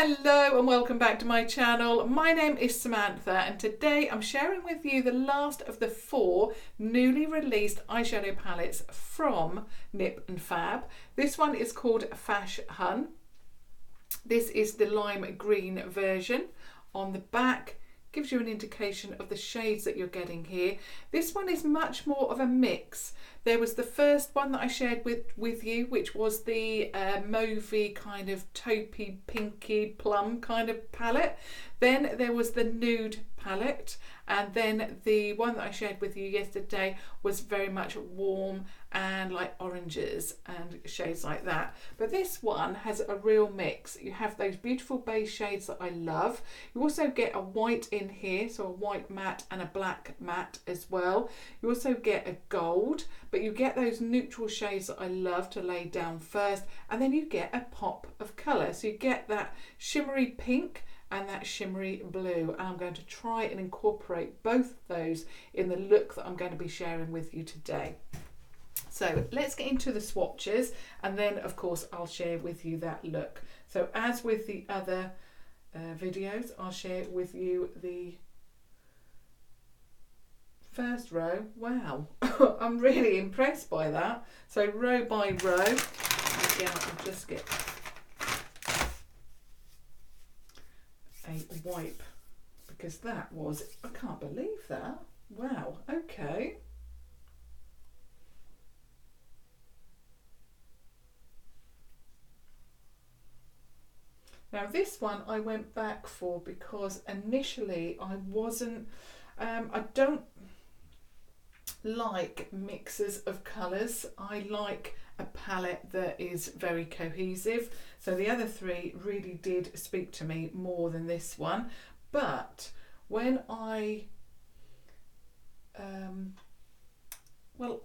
Hello and welcome back to my channel. My name is Samantha and today I'm sharing with you the last of the 4 newly released eyeshadow palettes from Nip and Fab. This one is called Fash-Hun. This is the lime green version. On the back gives you an indication of the shades that you're getting here. This one is much more of a mix. There was the first one that I shared with you, which was the mauvey kind of taupey, pinky, plum kind of palette. Then there was the nude palette, and then the one that I shared with you yesterday was very much warm and like oranges and shades like that. But this one has a real mix. You have those beautiful beige shades that I love. You also get a white in here, so a white matte and a black matte as well. You also get a gold, but you get those neutral shades that I love to lay down first, and then you get a pop of colour. So you get that shimmery pink and that shimmery blue, and I'm going to try and incorporate both of those in the look that I'm going to be sharing with you today. So let's get into the swatches, and then of course I'll share with you that look. So as with the other videos, I'll share with you the first row. Wow, I'm really impressed by that. So row by row, again I'll just get a wipe because that was, I can't believe that. Wow, okay. Now this one I went back for because initially I wasn't, I don't like mixes of colours. I like a palette that is very cohesive. So the other 3 really did speak to me more than this one. But when I, well,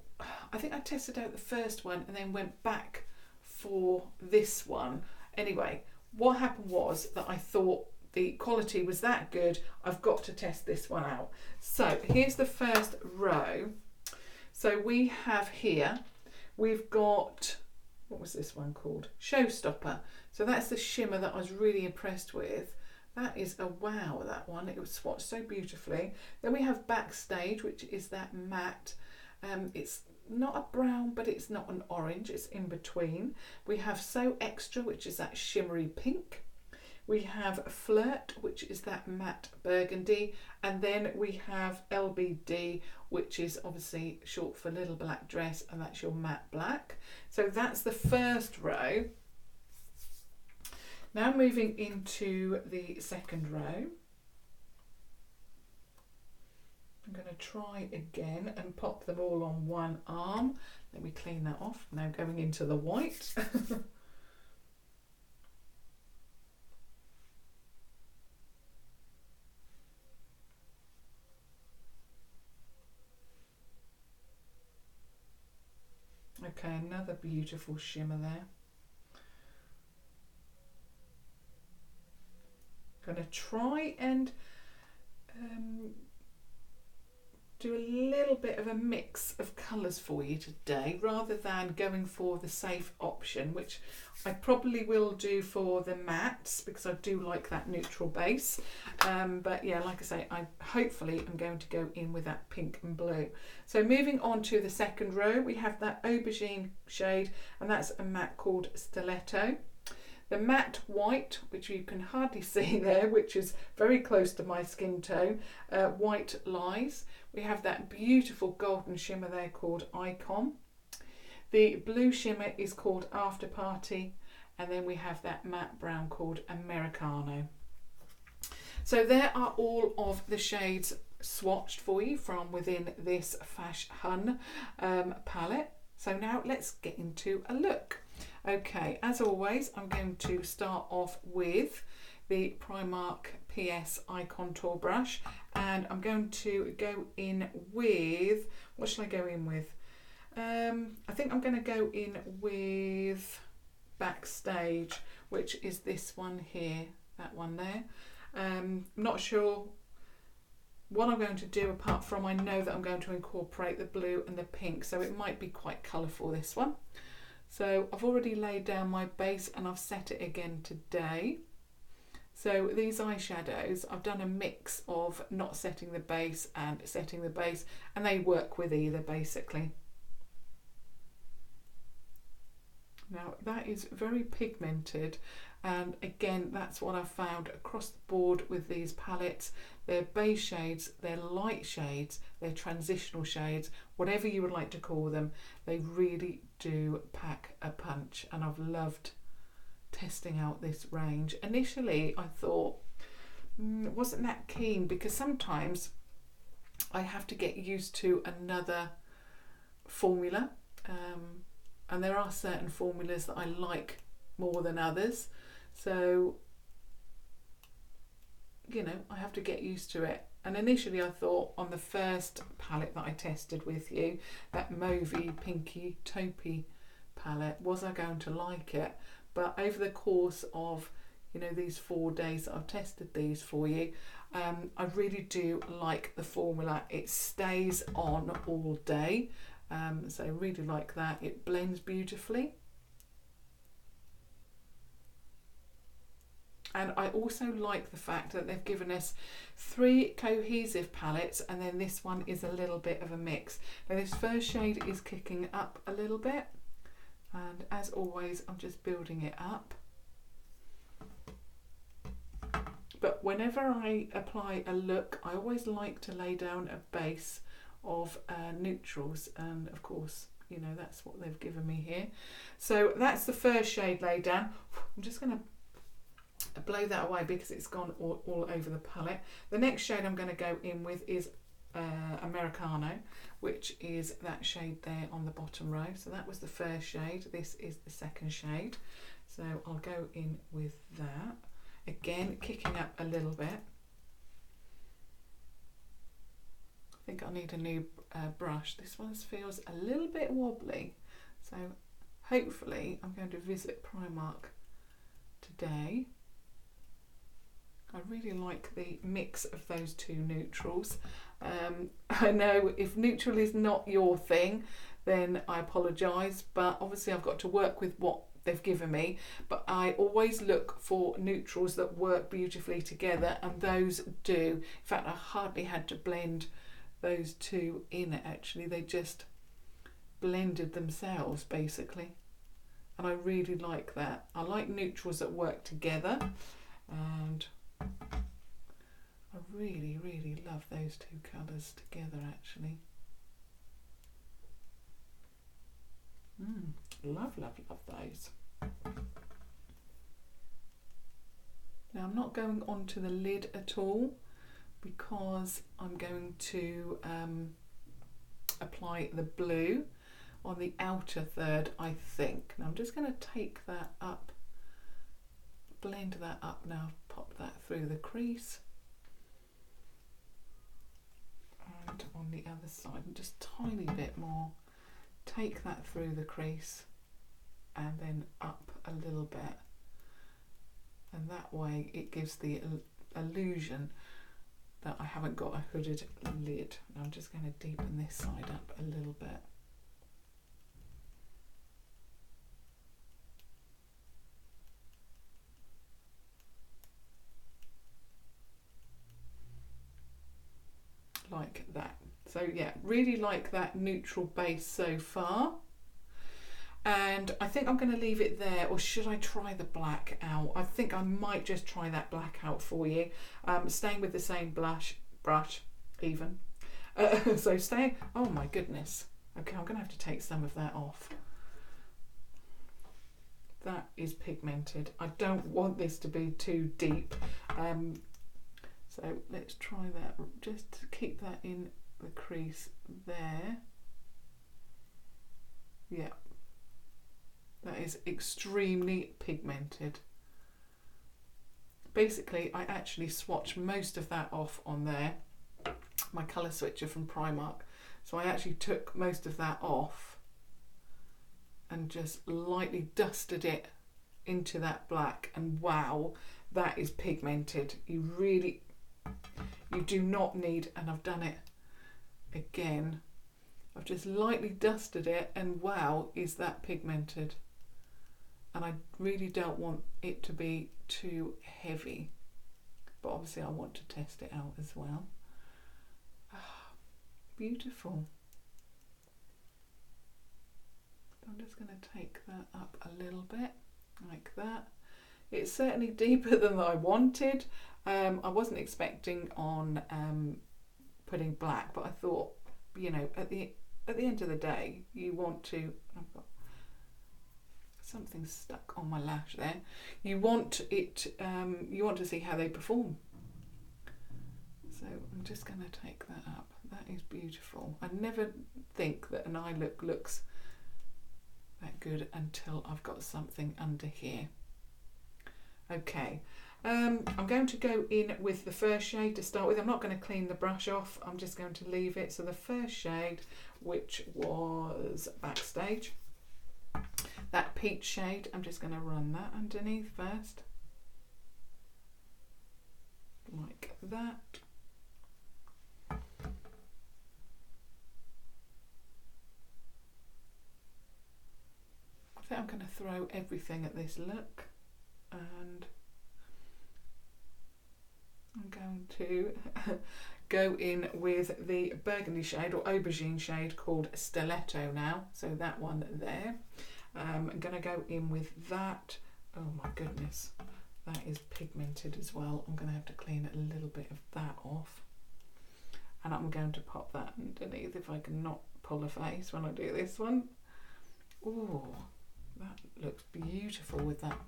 I think I tested out the first one and then went back for this one. Anyway, what happened was that I thought the quality was that good, I've got to test this one out. So here's the first row. So we have here, we've got, what was this one called? Showstopper. So that's the shimmer that I was really impressed with. That is a wow, that one. It was swatched so beautifully. Then we have Backstage, which is that matte. It's not a brown, but it's not an orange. It's in between. We have So Extra, which is that shimmery pink. We have Flirt, which is that matte burgundy, and then we have LBD, which is obviously short for Little Black Dress, and that's your matte black. So that's the first row. Now moving into the second row. I'm going to try again and pop them all on one arm. Let me clean that off. Now going into the white. Okay, another beautiful shimmer there. I'm going to try and do a little bit of a mix of colours for you today, rather than going for the safe option, which I probably will do for the mattes because I do like that neutral base. But yeah, like I say, I hopefully am going to go in with that pink and blue. So moving on to the second row, we have that aubergine shade, and that's a matte called Stiletto. The matte white, which you can hardly see there, which is very close to my skin tone, White Lies. We have that beautiful golden shimmer there called Icon. The blue shimmer is called After Party, and then we have that matte brown called Americano. So there are all of the shades swatched for you from within this Fash-Hun palette. So now let's get into a look. Okay, as always, I'm going to start off with the Primark PS Eye Contour brush, and I'm going to go in with, what shall I go in with? I think I'm going to go in with Backstage, which is this one here, that one there. Not sure what I'm going to do apart from I know that I'm going to incorporate the blue and the pink, so it might be quite colourful, this one. So I've already laid down my base and I've set it again today. So these eyeshadows, I've done a mix of not setting the base and setting the base, and they work with either basically. Now that is very pigmented, and again that's what I've found across the board with these palettes. They're base shades, they're light shades, they're transitional shades, whatever you would like to call them. They really do pack a punch, and I've loved testing out this range. Initially I thought wasn't that keen, because sometimes I have to get used to another formula, and there are certain formulas that I like more than others, so you know, I have to get used to it. And initially I thought on the first palette that I tested with you, that mauvey pinky taupey palette, was I going to like it? But over the course of, you know, these 4 days that I've tested these for you, I really do like the formula. It stays on all day, so I really like that. It blends beautifully. And I also like the fact that they've given us 3 cohesive palettes, and then this one is a little bit of a mix. Now this first shade is kicking up a little bit, and as always I'm just building it up. But whenever I apply a look, I always like to lay down a base of neutrals, and of course, you know, that's what they've given me here. So that's the first shade laid down. I'm just going to blow that away because it's gone all over the palette. The next shade I'm going to go in with is Americano, which is that shade there on the bottom row. So that was the first shade. This is the second shade. So I'll go in with that. Again, kicking up a little bit. I think I need a new brush. This one feels a little bit wobbly. So hopefully I'm going to visit Primark today. I really like the mix of those 2 neutrals. I know if neutral is not your thing, then I apologise, but obviously I've got to work with what they've given me. But I always look for neutrals that work beautifully together, and those do. In fact, I hardly had to blend those 2 in actually. They just blended themselves basically. And I really like that. I like neutrals that work together, and I really, really love those 2 colours together actually. Love, love, love those. Now I'm not going onto the lid at all because I'm going to apply the blue on the outer third, I think. Now I'm just going to take that up, blend that up now, pop that through the crease. And on the other side, just a tiny bit more. Take that through the crease and then up a little bit. And that way it gives the illusion that I haven't got a hooded lid. Now I'm just going to deepen this side up a little bit. Like that. So yeah, really like that neutral base so far. And I think I'm going to leave it there, or should I try the black out? I think I might just try that black out for you. Staying with the same brush even. So staying, oh my goodness. Okay, I'm going to have to take some of that off. That is pigmented. I don't want this to be too deep. So let's try that, just to keep that in the crease there. Yeah, that is extremely pigmented. Basically, I actually swatched most of that off on there, my colour switcher from Primark. So I actually took most of that off and just lightly dusted it into that black, and wow, that is pigmented. You do not need, and I've done it again, I've just lightly dusted it, and wow, is that pigmented. And I really don't want it to be too heavy. but obviously I want to test it out as well. Beautiful. I'm just going to take that up a little bit, like that. It's certainly deeper than I wanted. I wasn't expecting on putting black, but I thought, you know, at the end of the day, you want to. I've got something stuck on my lash there. You want it. You want to see how they perform. So I'm just going to take that up. That is beautiful. I never think that an eye look looks that good until I've got something under here. Okay, I'm going to go in with the first shade to start with. I'm not going to clean the brush off, I'm just going to leave it. So the first shade, which was Backstage, that peach shade, I'm just going to run that underneath first, like that. I think I'm going to throw everything at this look, and I'm going to go in with the burgundy shade or aubergine shade called Stiletto now. So that one there. I'm going to go in with that. Oh my goodness, that is pigmented as well. I'm going to have to clean a little bit of that off. And I'm going to pop that underneath if I can not pull a face when I do this one. Ooh. That looks beautiful with that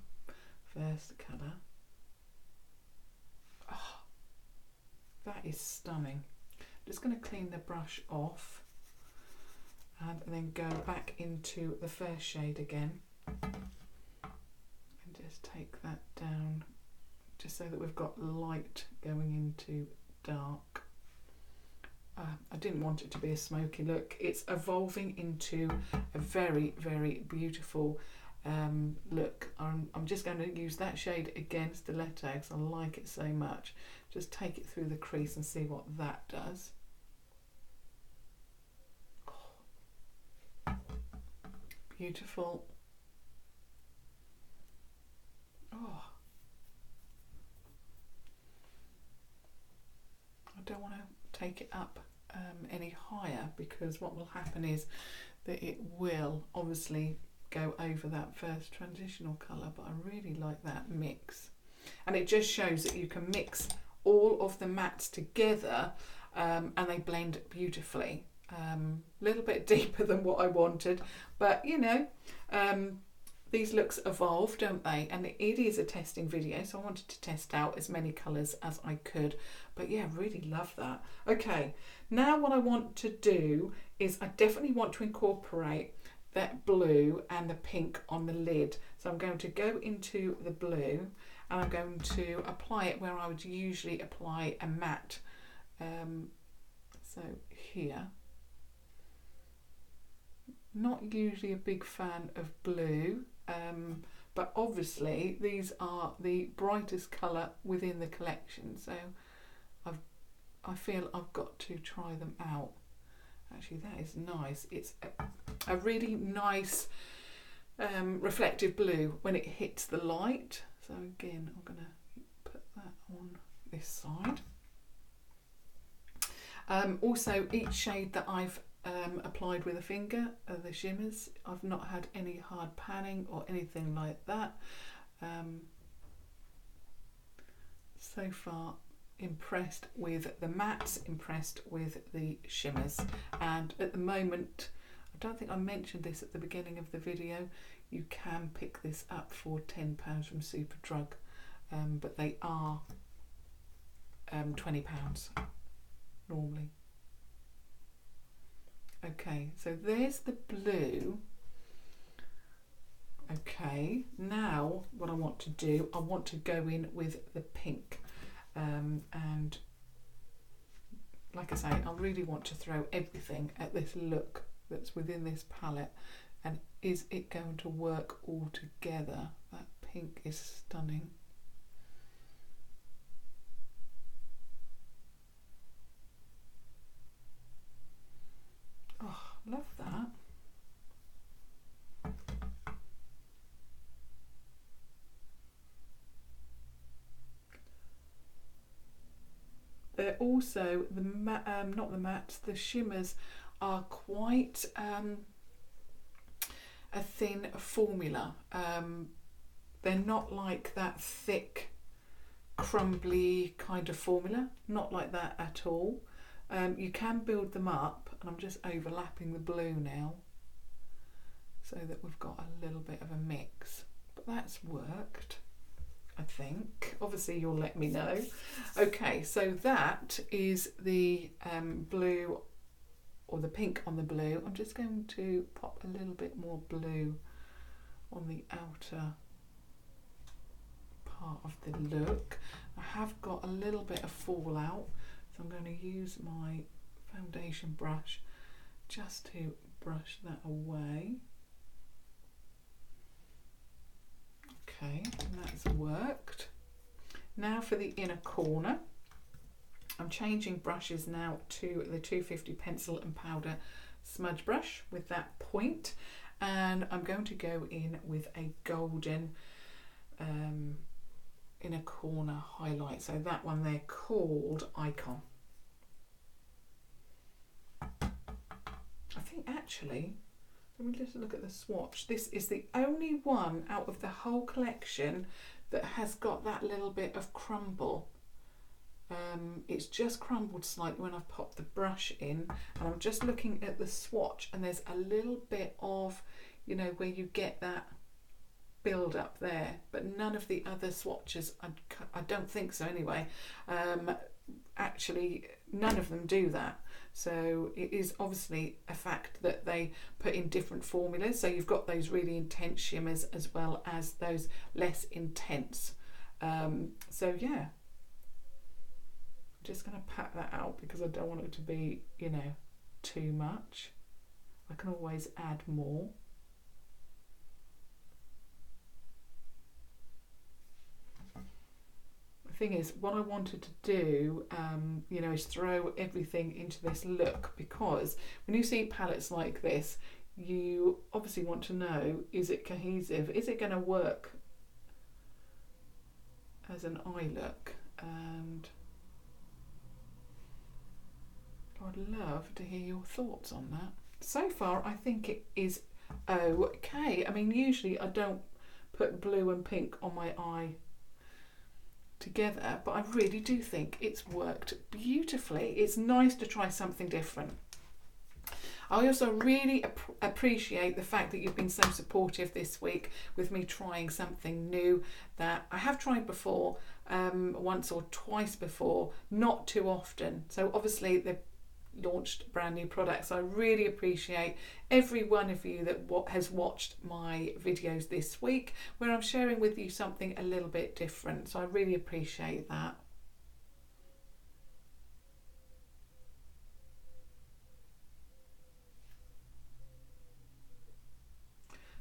first colour. Oh, that is stunning. I'm just going to clean the brush off and then go back into the first shade again and just take that down just so that we've got light going into dark. I didn't want it to be a smoky look. It's evolving into a very, very beautiful look. I'm just going to use that shade again, Stiletto, because I like it so much. Just take it through the crease and see what that does. Oh, beautiful. Oh, I don't want to take it up any higher, because what will happen is that it will obviously go over that first transitional colour, but I really like that mix, and it just shows that you can mix all of the mattes together and they blend beautifully. A little bit deeper than what I wanted, but you know, these looks evolve, don't they? And it is a testing video, so I wanted to test out as many colours as I could. But yeah, really love that. Okay, now what I want to do is I definitely want to incorporate that blue and the pink on the lid. So I'm going to go into the blue and I'm going to apply it where I would usually apply a matte. So here. Not usually a big fan of blue, but obviously these are the brightest colour within the collection, so I feel I've got to try them out. Actually, that is nice. It's a really nice reflective blue when it hits the light. So again, I'm going to put that on this side. Also, each shade that I've applied with a finger are the shimmers. I've not had any hard panning or anything like that. So far, impressed with the mattes, impressed with the shimmers, and at the moment, I don't think I mentioned this at the beginning of the video, you can pick this up for £10 from Superdrug, but they are £20 normally. Okay, so there's the blue. Okay, now what I want to do, I want to go in with the pink. And like I say, I really want to throw everything at this look that's within this palette, and is it going to work all together? That pink is stunning. Oh, love that. they're also, not the mattes, the shimmers are quite a thin formula. They're not like that thick, crumbly kind of formula, not like that at all. You can build them up, and I'm just overlapping the blue now so that we've got a little bit of a mix, but that's worked, I think. Obviously you'll let me know. Okay, so that is the blue, or the pink on the blue. I'm just going to pop a little bit more blue on the outer part of the look. I have got a little bit of fallout, so I'm going to use my foundation brush just to brush that away. Okay, and that's worked. Now for the inner corner. I'm changing brushes now to the 250 pencil and powder smudge brush with that point, and I'm going to go in with a golden inner corner highlight. So that one there, called Icon. I think actually, let me just look at the swatch. This is the only one out of the whole collection that has got that little bit of crumble. It's just crumbled slightly when I've popped the brush in, and I'm just looking at the swatch, and there's a little bit of, you know, where you get that build up there, but none of the other swatches, I don't think so anyway, actually none of them do that. So it is obviously a fact that they put in different formulas, so you've got those really intense shimmers as well as those less intense. So yeah, I'm just going to pat that out because I don't want it to be, you know, too much. I can always add more. Thing is, what I wanted to do, you know, is throw everything into this look, because when you see palettes like this, you obviously want to know, is it cohesive? Is it going to work as an eye look? And I'd love to hear your thoughts on that. So far, I think it is okay. I mean, usually I don't put blue and pink on my eye together, but I really do think it's worked beautifully. It's nice to try something different. I also really appreciate the fact that you've been so supportive this week with me trying something new that I have tried before, once or twice before, not too often. So obviously they've launched brand new products. I really appreciate every one of you that has watched my videos this week, where I'm sharing with you something a little bit different. So I really appreciate that.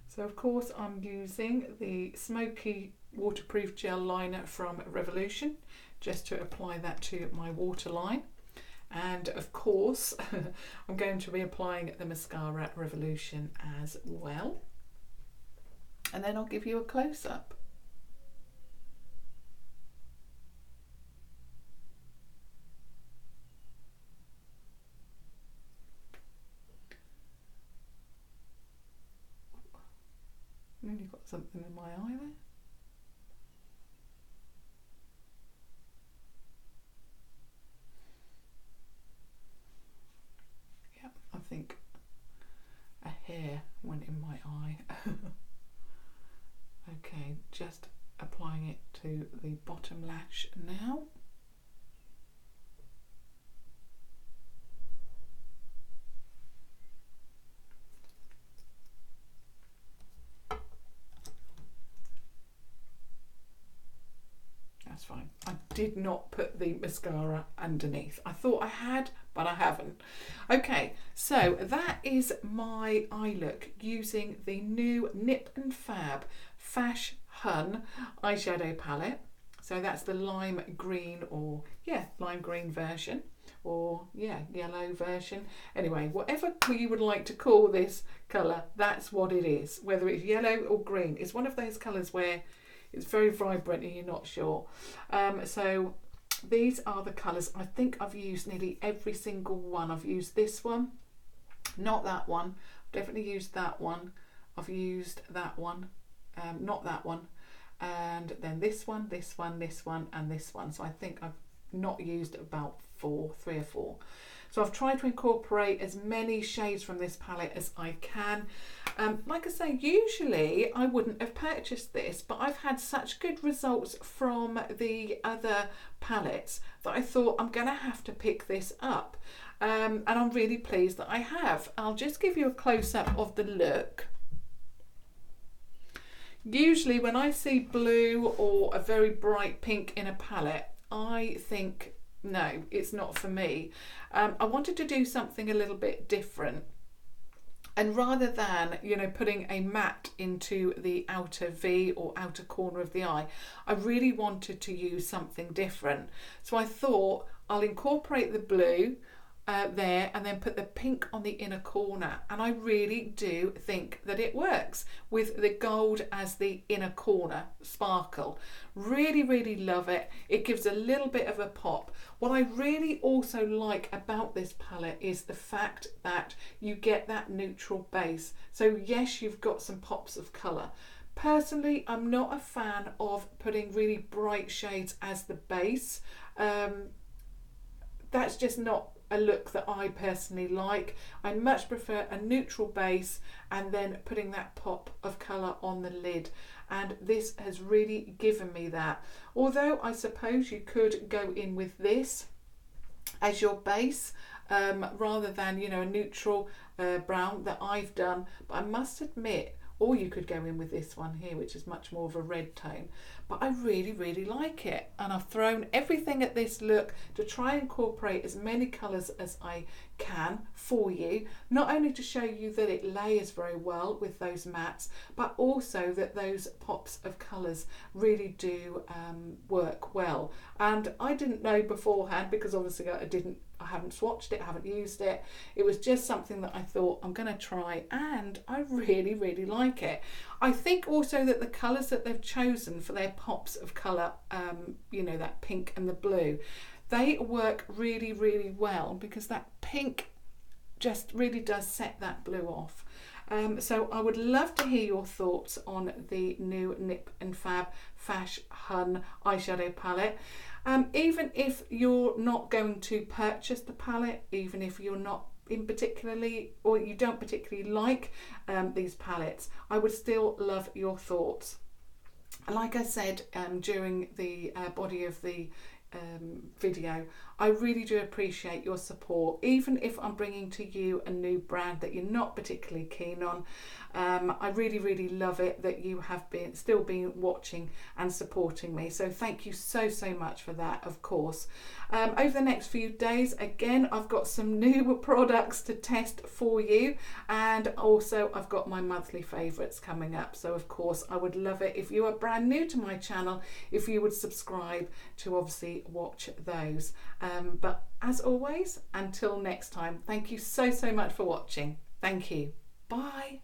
So of course I'm using the Smoky waterproof gel liner from Revolution just to apply that to my waterline. And of course, I'm going to be applying the mascara Revolution as well. And then I'll give you a close-up. Nearly got something in my eye there. I think a hair went in my eye. Okay, just applying it to the bottom lash now. That's fine. I did not put the mascara underneath. I thought I had, but I haven't. Okay, so that is my eye look using the new Nip Fab Fash-Hun eyeshadow palette. So that's the lime green, or lime green version, or yellow version. Anyway, whatever you would like to call this colour, that's what it is. Whether it's yellow or green, it's one of those colours where it's very vibrant and you're not sure. So these are the colours. I think I've used nearly every single one. I've used this one, not that one. I've definitely used that one. I've used that one, not that one. And then this one, this one, this one, and this one. So I think I've not used about 3 or 4. So I've tried to incorporate as many shades from this palette as I can. Like I say, usually I wouldn't have purchased this, but I've had such good results from the other palettes that I thought I'm going to have to pick this up. And I'm really pleased that I have. I'll just give you a close-up of the look. Usually when I see blue or a very bright pink in a palette, I think, no, it's not for me. I wanted to do something a little bit different. And rather than, you know, putting a matte into the outer V or outer corner of the eye, I really wanted to use something different. So I thought I'll incorporate the blue there and then put the pink on the inner corner, and I really do think that it works with the gold as the inner corner sparkle. Really love it. It gives a little bit of a pop. What I really also like about this palette is the fact that you get that neutral base. So yes, you've got some pops of colour. Personally, I'm not a fan of putting really bright shades as the base. That's just not a look that I personally like. I much prefer a neutral base and then putting that pop of colour on the lid, and this has really given me that. Although I suppose you could go in with this as your base rather than, you know, a neutral brown that I've done, but I must admit, or you could go in with this one here, which is much more of a red tone, but I really like it. And I've thrown everything at this look to try and incorporate as many colours as I can for you, not only to show you that it layers very well with those mattes, but also that those pops of colours really do work well. And I didn't know beforehand, because obviously I haven't swatched it, I haven't used it. It was just something that I thought I'm going to try, and I really like it. I think also that the colours that they've chosen for their pops of colour, you know, that pink and the blue, they work really well, because that pink just really does set that blue off. So I would love to hear your thoughts on the new Nip Fab Fash-Hun eyeshadow palette. Even if you're not going to purchase the palette, even if you're not or you don't particularly like these palettes, I would still love your thoughts. Like I said during the body of the video, I really do appreciate your support, even if I'm bringing to you a new brand that you're not particularly keen on. I really love it that you have still been watching and supporting me, so thank you so much for that. Of course, over the next few days, again, I've got some new products to test for you, and also I've got my monthly favourites coming up. So of course, I would love it if you are brand new to my channel, if you would subscribe to obviously watch those. But as always, until next time, thank you so much for watching. Thank you. Bye.